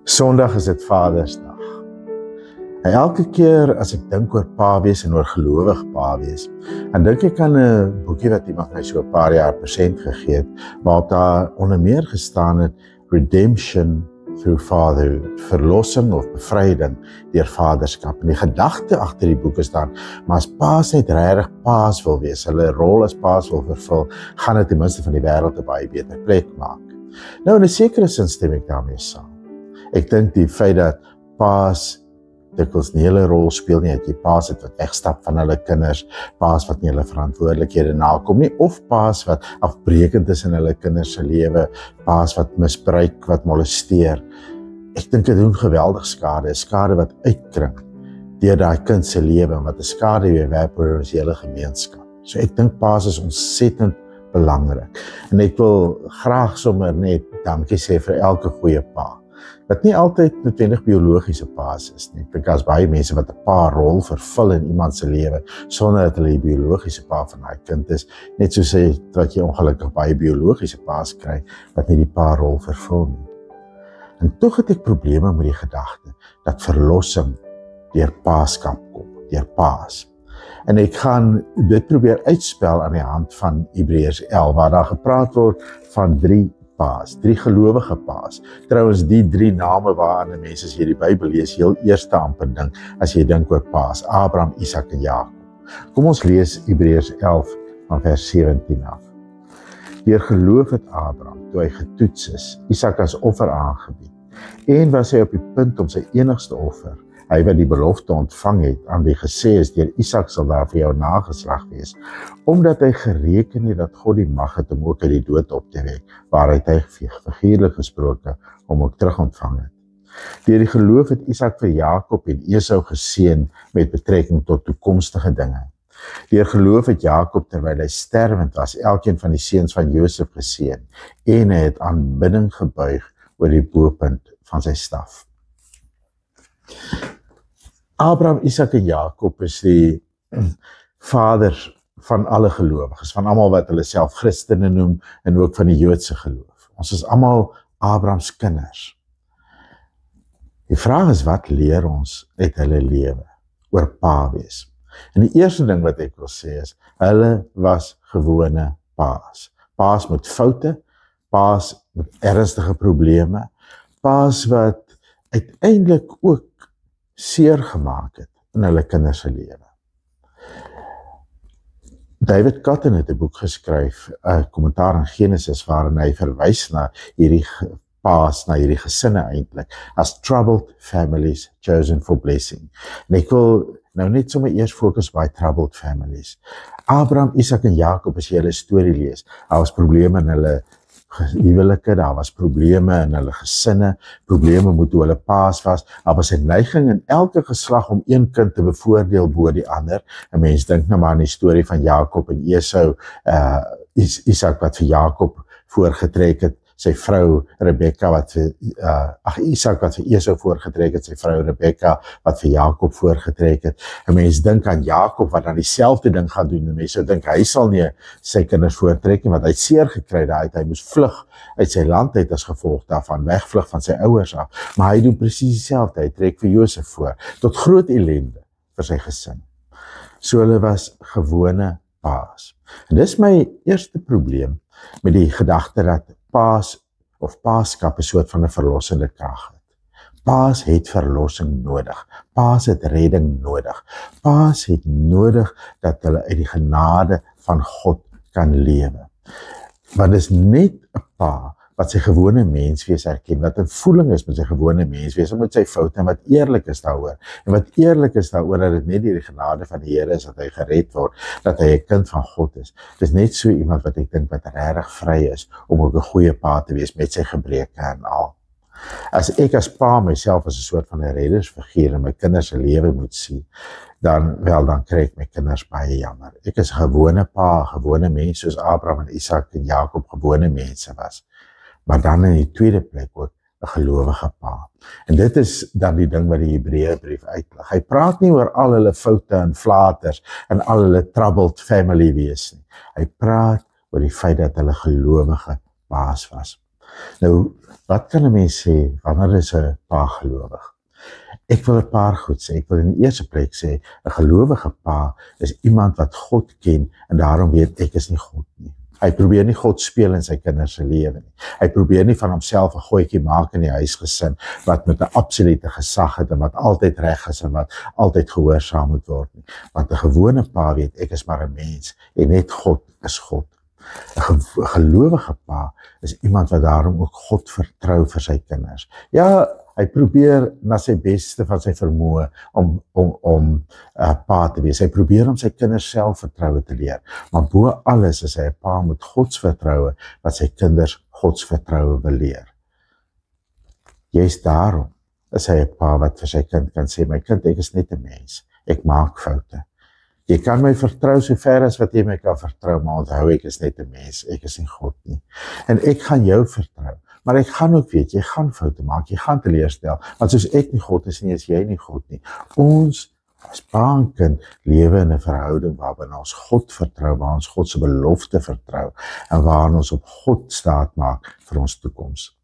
Sondag is dit Vadersdag. En elke keer as ek dink oor pa wees en oor gelowig pa wees, dan dink ek aan 'n boekie wat iemand my so 'n paar jaar persent gegee het, waarop daar onder meer gestaan het, Redemption through Fatherhood, verlossing of bevryding deur vaderskap. En die gedagte agter die boek is dan, maar as paas net regtig paas wil wees, hulle rol as paas wil vervul, gaan dit ten minste van die wêreld 'n baie beter plek maak. Nou in 'n sekere sin stem ek daarmee saam. Ek dink die feit dat paas dikwels nie hulle rol speel nie, dat jy paas het wat wegstap van hulle kinders, paas wat nie hulle verantwoordelikhede nakom nie, of paas wat afbreekend is in hulle kinders se lewe, paas wat misbruik, wat molesteer. Ek dink dit doen geweldig skade, skade wat uitkring deur daai kind se lewe, wat 'n skade weer werp oor ons hele gemeenskap. So ek dink paas is ontsettend belangrik. En ek wil graag sommer net dankie sê vir elke goeie pa. Wat nie altyd noodwendig biologiese paas is nie. Ek dink daar's baie mense wat 'n pa-rol vervul in iemand se lewe sonder dat hulle die biologiese pa van daai kind is, net soos wat jy ongelukkig baie biologiese paas kry wat nie die pa-rol vervul nie. En tog het ek probleme met die gedagte dat verlossing deur paaskap kom, deur paas. En ek gaan dit probeer uitspel aan die hand van Hebreërs 11 waar daar gepraat word van drie gelowige paas. Trouwens, die drie name waaraan mense as jy die Bybel lees, heel eerste amper dink, as jy dink oor paas, Abraham, Isak en Jakob. Kom ons lees Hebreërs 11 van vers 17 af. Deur geloof het Abraham, toe hy getoets is, Isak as offer aangebied, en was hy op die punt om sy enigste offer, hy wat die belofte ontvang het, aan wie gesê is, deur Isak sal daar vir jou nageslag wees, omdat hy gereken het dat God die mag het om ook uit die dood op te wek, waaruit hy figuurlik gesproke om ook terug ontvang het. Deur die geloof het Isak vir Jakob en Esau geseën met betrekking tot toekomstige dinge. Deur geloof het Jakob terwyl hy sterwend was, elkeen van die seuns van Josef geseën, en hy het aanbidding gebuig oor die bopunt van sy staf. Abraham, Isak en Jakob is die vaders van alle gelowiges, van almal wat hulle self Christene noem en ook van die Joodse geloof. Ons is almal Abrahams kinders. Die vraag is, wat leer ons uit hulle lewe oor pa wees? En die eerste ding wat ek wil sê is, hulle was gewone paas. Paas met foute, paas met ernstige probleme, paas wat uiteindelik ook seer gemaak het in hulle kinders se lewe. David Cotton het 'n boek geskryf, 'n kommentaar aan Genesis, waarin hy verwys na hierdie paas, na hierdie gesinne eintlik, as troubled families chosen for blessing. En ek wil nou net sommer eers fokus by troubled families. Abraham, Isak en Jakob, as jy hulle storie lees, daar was probleme in hulle huwelike, daar was probleme in hulle gesinne, probleme met hoe hulle paas was, daar was 'n neiging in elke geslag om een kind te bevoordeel bo die ander. 'n Mens dink nou maar aan die storie van Jakob en Esau, Isak wat vir Jakob voorgetrek het, sy vrou Rebekka wat vir Isak wat vir Esau voorgetrek het, sy vrou Rebekka wat vir Jakob voorgetrek het. 'n Mens dink aan Jakob wat dan dieselfde ding gaan doen. 'n Mens sou dink hy sal nie sy kinders voortrek nie, want hy het seer gekry daai, hy moes vlug uit sy land uit as gevolg daarvan, wegvlug van sy ouers af. Maar hy doen presies dieselfde, hy trek vir Josef voor, tot groot ellende vir sy gesin. So hulle was gewone paas. En dis my eerste probleem met die gedagte dat paas of paaskap 'n soort van 'n verlossende krag het. Paas het verlossing nodig. Paas het redding nodig. Paas het nodig dat hulle uit die genade van God kan lewe. Want dit is net 'n pa wat sy gewone menswees erken, wat in voeling is met sy gewone menswees, met sy foute, en wat eerlik is daaroor. En wat eerlik is daaroor dat dit net deur die genade van die Here is dat hy gered word, dat hy 'n kind van God is. Dit is net so iemand wat ek dink wat regtig vry is om ook 'n goeie pa te wees met sy gebreke en al. As ek as pa myself as 'n soort van 'n reddersfiguur in my kinders se lewe moet sien, dan kry ek my kinders baie jammer. Ek is 'n gewone pa, 'n gewone mens soos Abraham en Isak en Jakob gewone mense was. Maar dan in die tweede plek ook 'n gelowige pa. En dit is dan die ding wat die Hebreërbrief uitlig. Hy praat nie oor al hulle foute en flaters en al hulle troubled family wees nie. Hy praat oor die feit dat hulle gelowige paas was. Nou, wat kan 'n mens sê, wanneer is 'n pa gelowig? Ek wil 'n paar goed sê. Ek wil in die eerste plek sê, 'n gelowige pa is iemand wat God ken, en daarom weet ek is nie God nie. Hy probeer nie God speel in sy kinders se lewe nie. Hy probeer nie van homself 'n gooitjie maak in die huisgesin, wat met 'n absolute gesag het, en wat altyd reg is, en wat altyd gehoorsaam moet word nie. Want 'n gewone pa weet, ek is maar 'n mens, en net God is God. 'n gelowige pa is iemand wat daarom ook God vertrou vir sy kinders. Ja, hy probeer na sy beste van sy vermoë om pa te wees. Hy probeer om sy kinders selfvertroue te leer. Maar bo alles is hy 'n pa met godsvertroue, wat sy kinders godsvertroue wil leer. Juist daarom is hy 'n pa wat vir sy kind kan sê, my kind, ek is net 'n mens. Ek maak foute. Jy kan my vertrou so ver as wat jy my kan vertrou, maar onthou, ek is net 'n mens, ek is nie God nie. En ek gaan jou vertrou, maar ek gaan ook weet, jy gaan foute maak, jy gaan teleurstel, want soos ek nie God is nie, is jy nie God nie. Ons as pa en kind lewe in 'n verhouding waarin ons God vertrou, waar ons God se belofte vertrou, en waarin ons op God staat maak vir ons toekoms.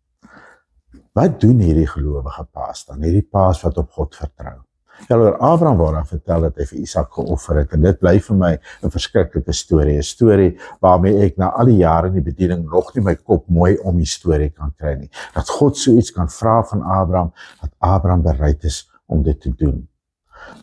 Wat doen hierdie gelowige paas dan? Hierdie paas wat op God vertrou. Ja, oor Abraham word daar vertel dat hy vir Isak geoffer het, en dit bly vir my 'n verskriklike storie, 'n storie waarmee ek na al die jare in die bediening nog nie my kop mooi om die storie kan kry nie. Dat God so iets kan vra van Abraham, dat Abraham bereid is om dit te doen.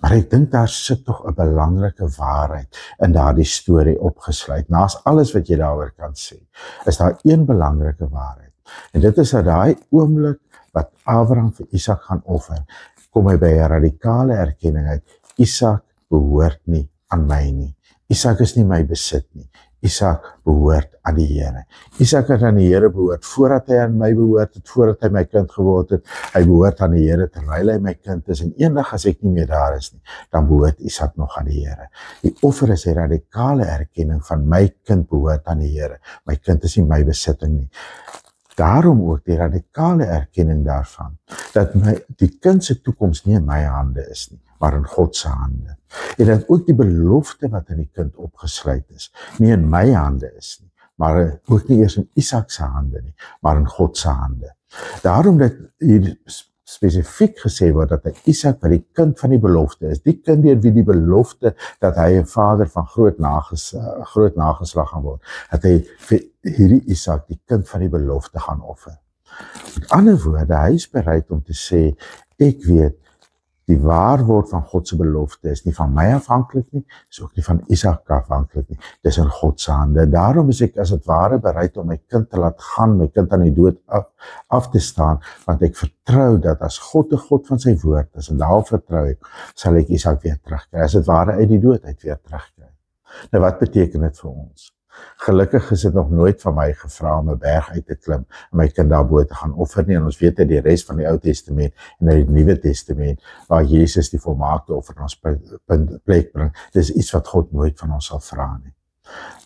Maar ek dink daar sit tog 'n belangrike waarheid in daardie storie opgesluit. Naas alles wat jy daaroor kan sê, is daar een belangrike waarheid. En dit is dat daai oomblik wat Abraham vir Isak gaan offer, kom hy by 'n radikale erkenning uit, Isak behoort nie aan my nie. Isak is nie my besit nie. Isak behoort aan die Here. Isak het aan die Here behoort voordat hy aan my behoort het, voordat hy my kind geword het. Hy behoort aan die Here terwyl hy my kind is, en eendag as ek nie meer daar is nie, dan behoort Isak nog aan die Here. Die offer is 'n radikale erkenning van my kind behoort aan die Here. My kind is nie my besitting nie. Daarom ook die radikale erkenning daarvan, dat die kind se toekoms nie in my hande is nie, maar in God se hande. En dat ook die belofte wat in die kind opgesluit is, nie in my hande is nie, maar ook nie eers in Isak se hande nie, maar in God se hande. Daarom dat hier spesifiek gesê word dat Isak wat die kind van die belofte is, die kind deur wie die belofte dat hy 'n vader van groot nageslag gaan word, dat hy vir hierdie Isak, die kind van die belofte, gaan offer. Met ander woorde, hy is bereid om te sê, ek weet, die waarword van God se belofte is nie van my afhanklik nie, is ook nie van Isak afhanklik nie, dis in God se hande. Daarom is ek as het ware bereid om my kind te laat gaan, my kind aan die dood af te staan, want ek vertrou dat as God 'n God van sy woord is, en daarop vertrou ek, sal ek Isak weer terugkry, as het ware uit die dood uit weer terugkry. Nou wat beteken dit vir ons? Gelukkig is dit nog nooit van my gevra om 'n berg uit te klim en my kind daarbo te gaan offer nie, en ons weet uit die res van die Ou Testament en uit die Nuwe Testament waar Jesus die volmaakte offer in ons plek bring, dis iets wat God nooit van ons sal vra nie.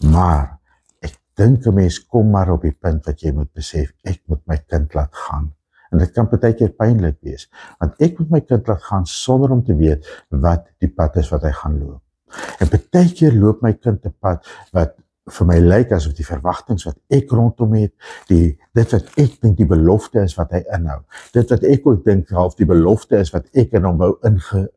Maar ek dink 'n mens kom maar op die punt wat jy moet besef, ek moet my kind laat gaan. En dit kan partykeer pynlik wees, want ek moet my kind laat gaan sonder om te weet wat die pad is wat hy gaan loop. En partykeer loop my kind 'n pad wat vir my lyk asof die verwagtinge wat ek rondom het, dit wat ek dink die belofte is wat hy inhou, dit wat ek ook dink half die belofte is wat ek in hom wou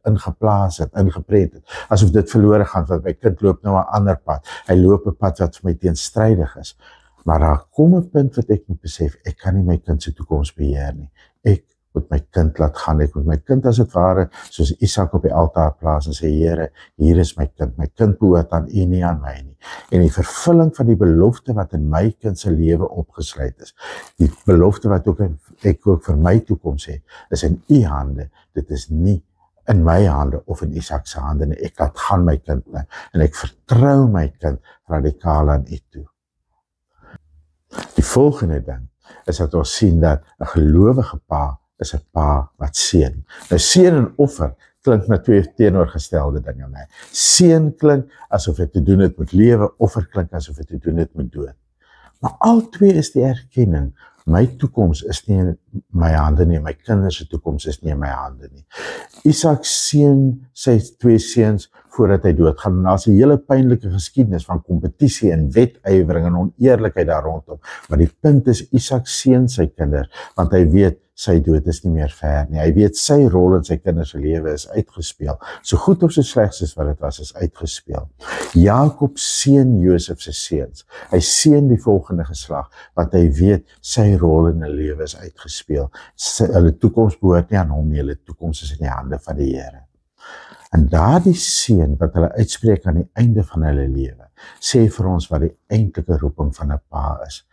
ingeplaas het, ingepret het, asof dit verlore gaan, want my kind loop nou 'n ander pad, hy loop 'n pad wat vir my teenstrydig is, maar daar kom 'n punt wat ek moet besef, ek kan nie my kind se toekoms beheer nie, ek moet my kind laat gaan, ek moet my kind as het ware, soos Isak op die altaar plaas en sê, Here, hier is my kind behoort aan U, nie aan my nie. En die vervulling van die belofte wat in my kind se lewe opgesluit is, die belofte wat ek ook vir my toekoms het, is in U hande, dit is nie in my hande of in Isak se hande nie, ek laat gaan my kind nie, en ek vertrou my kind radikaal aan U toe. Die volgende ding is dat ons sien dat 'n gelowige pa is 'n pa wat seën. Nou seën en offer klink na twee teenoorgestelde dinge, nee. Seën klink asof dit te doen het met lewe, offer klink asof dit te doen het met dood. Maar al twee is die erkenning, my toekoms is nie in my hande nie, my kinders se toekoms is nie in my hande nie. Isak seun sy 2 seuns voordat hy doodgaan. En daar's 'n hele pynlike geskiedenis van kompetisie en wetywering en oneerlikheid daar rondom. Maar die punt is Isak seën sy kinders, want hy weet sy dood is nie meer ver nie. Hy weet sy rol in sy kinders se lewe is uitgespeel. So goed of so sleg soos wat dit was, is uitgespeel. Jakob seën Josef se seuns. Hy seën die volgende geslag, want hy weet sy rol in 'n lewe is uitgespeel. Hulle toekoms behoort nie aan hom nie, hulle toekoms is in die hande van die Here. En daardie seën wat hulle uitspreek aan die einde van hulle lewe, sê vir ons wat die eintlike roeping van 'n pa is.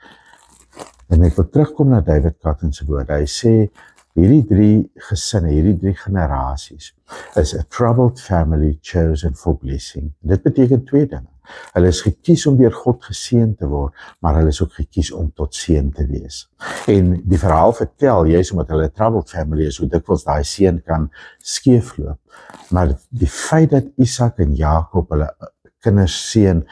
En ek wil terugkom na David Cotton se woorde. Hy sê, hierdie 3 gesinne, hierdie 3 generasies, is a troubled family chosen for blessing. Dit beteken 2 dinge. Hulle is gekies om deur God geseën te word, maar hulle is ook gekies om tot seën te wees. En die verhaal vertel, juist omdat hulle 'n troubled family is, hoe dikwels daai seën kan skeefloop. Maar die feit dat Isak en Jakob hulle kinders seën,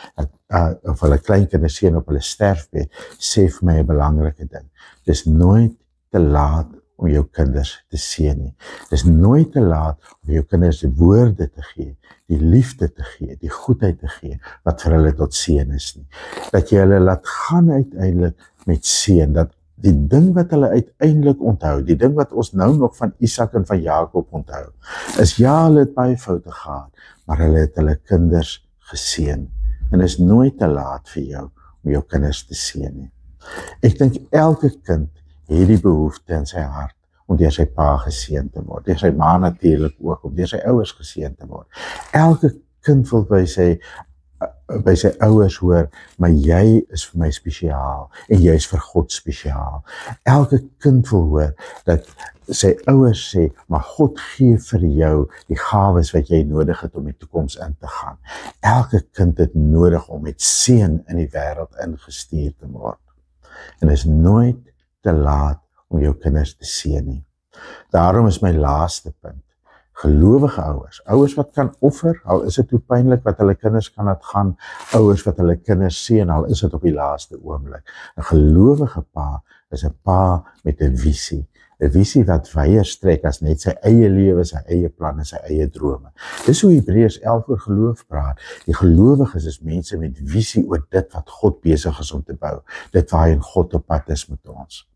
of hulle kleinkinders seën op hulle sterfbed, sê vir my 'n belangrike ding. Dis nooit te laat om jou kinders te seën nie. Dis nooit te laat om jou kinders die woorde te gee, die liefde te gee, die goedheid te gee, wat vir hulle tot seën is nie. Dat jy hulle laat gaan uiteindelik met seën, dat die ding wat hulle uiteindelik onthou, die ding wat ons nou nog van Isak en van Jakob onthou, is ja, hulle het baie foute gehad, maar hulle het hulle kinders geseën. En is nooit te laat vir jou om jou kinders te seën nie. Ek dink elke kind het die behoefte in sy hart om deur sy pa geseën te word, deur sy ma natuurlik ook, om deur sy ouers geseën te word. Elke kind wil by sy ouers hoor, maar jy is vir my spesiaal en jy is vir God spesiaal. Elke kind wil hoor dat sy ouers sê, maar God gee vir jou die gawes wat jy nodig het om die toekoms in te gaan. Elke kind het nodig om met seën in die wêreld ingestuur te word. En is nooit te laat om jou kinders te seën nie. Daarom is my laaste punt, gelowige ouers wat kan offer, al is dit hoe pynlik wat hulle kinders kan laat gaan, ouers wat hulle kinders seën, al is dit op die laaste oomblik. 'n Gelowige pa is 'n pa met 'n visie wat wyer strek as net sy eie lewe, sy eie planne, sy eie drome. Dis hoe Hebreërs 11 oor geloof praat. Die gelowiges is mense met visie oor dit wat God besig is om te bou, dit waarheen God op pad is met ons.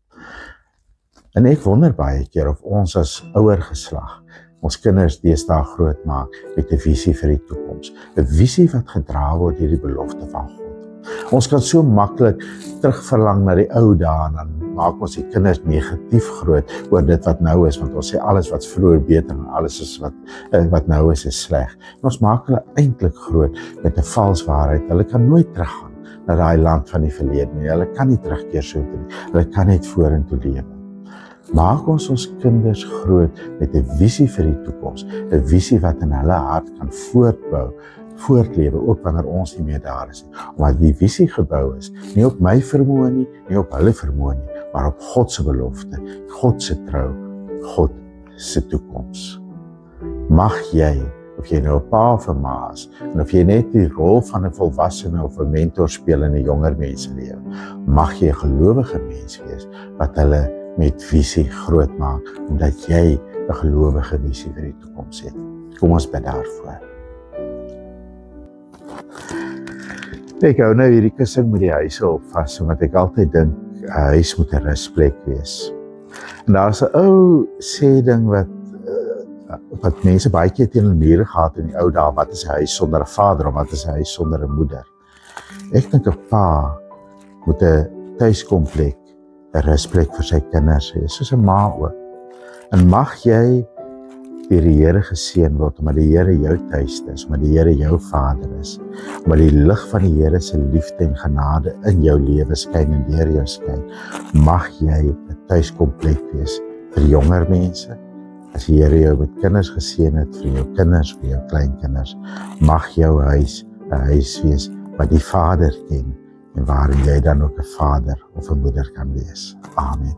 En ek wonder baie keer of ons as ouer geslag ons kinders deesdae groot maak met 'n visie vir die toekoms, 'n visie wat gedra word deur die belofte van God. Ons kan so maklik terugverlang na die ou dae en dan maak ons die kinders negatief groot oor dit wat nou is, want ons sê alles wat vroeër beter en alles is wat nou is sleg. En ons maak hulle eintlik groot met 'n vals waarheid. Hulle kan nooit teruggaan na daai land van die verlede nie. Hulle kan nie terugkeer so toe nie. Hulle kan net vorentoe lewe. Maak ons kinders groot met 'n visie vir die toekoms, 'n visie wat in hulle hart kan voortlewe, ook wanneer ons nie meer daar is nie. Omdat die visie gebou is, nie op my vermoë nie, nie op hulle vermoë nie, maar op God se belofte, God se trou, God se toekoms. Mag jy, of jy nou 'n pa of 'n ma is, en of jy net die rol van 'n volwassene of 'n mentor speel in 'n jonger mens se lewe, mag jy 'n gelowige mens wees wat hulle met visie groot maak, omdat jy 'n gelowige visie vir die toekoms het. Kom ons bid daarvoor. Ek hou nou hierdie kussing met die huise op vas, omdat ek altyd dink, 'n huis moet 'n rusplek wees. En daar's 'n ou sê ding wat mense baie keer teen hulle mure gehad in die ou dae, wat is 'n huis sonder 'n vader, of wat is 'n huis sonder 'n moeder? Ek dink 'n pa moet 'n tuiskomplek, 'n rusplek vir sy kinders hê, soos 'n ma ook. En mag jy deur die Here geseën word, omdat die Here jou tuiste is, omdat die Here jou Vader is, omdat die lig van die Here se liefde en genade in jou lewe skyn en deur jou skyn. Mag jy 'n tuiskomplek wees vir jonger mense. As die Here jou met kinders geseën het, vir jou kinders, vir jou kleinkinders, mag jou huis 'n huis wees wat die Vader ken en waarin jy dan ook 'n vader of 'n moeder kan wees. Amen.